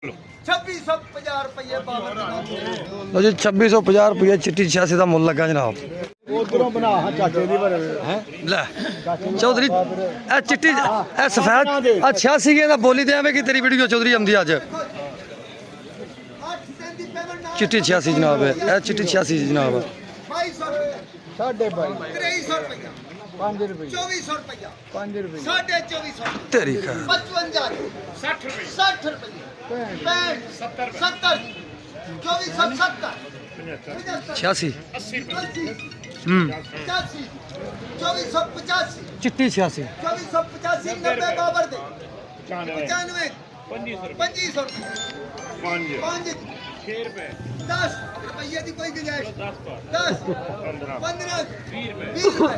2650 रुपये बाबर लो जी 2650 रुपये चिट्टी 86 का मुल लगा जनाब। उधरों बना हाँ चाचे दी पर हैं ले चौधरी ए चिट्टी ए सफेद 86 के बोली दे कि तेरी वीडियो चौधरी आमदी अज चिट्टी 86 जनाब है ए चिट्टी 86 जनाब 22.5 2300 रुपया 5 रुपये 2400 रुपया 5 रुपये 2450 तेरी खैर 55 60 रुपये 65 70 2470 86 85 2485 चिट्टी 86 2485 90 बाबर दे 95 2500 रुपये 5 10 रुपये की कोई गुंजाइश 10 15 20 रुपये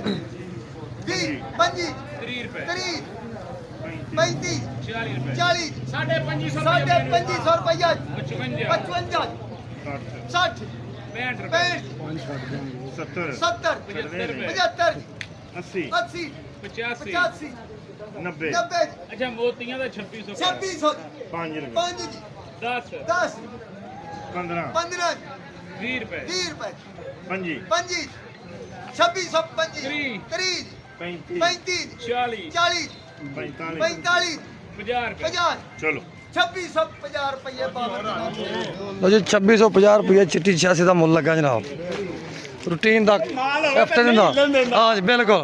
20 25 30 35 40 2500 रुपया 55 60 65 70 75 80 85 90 अच्छा मोतियां ਦਾ 2600 2600 5 10 10 15 15 20 ਰੁਪਏ 20 रुपये 25 25 2625 30 35 40 40 45 50 ਰੁਪਏ 50 ਚਲੋ 2650 रुपये बाबर लो जी 2650 रुपये चिट्टी 86 का मुल लगा जनाब। रूटीन का हाँ जी बिल्कुल।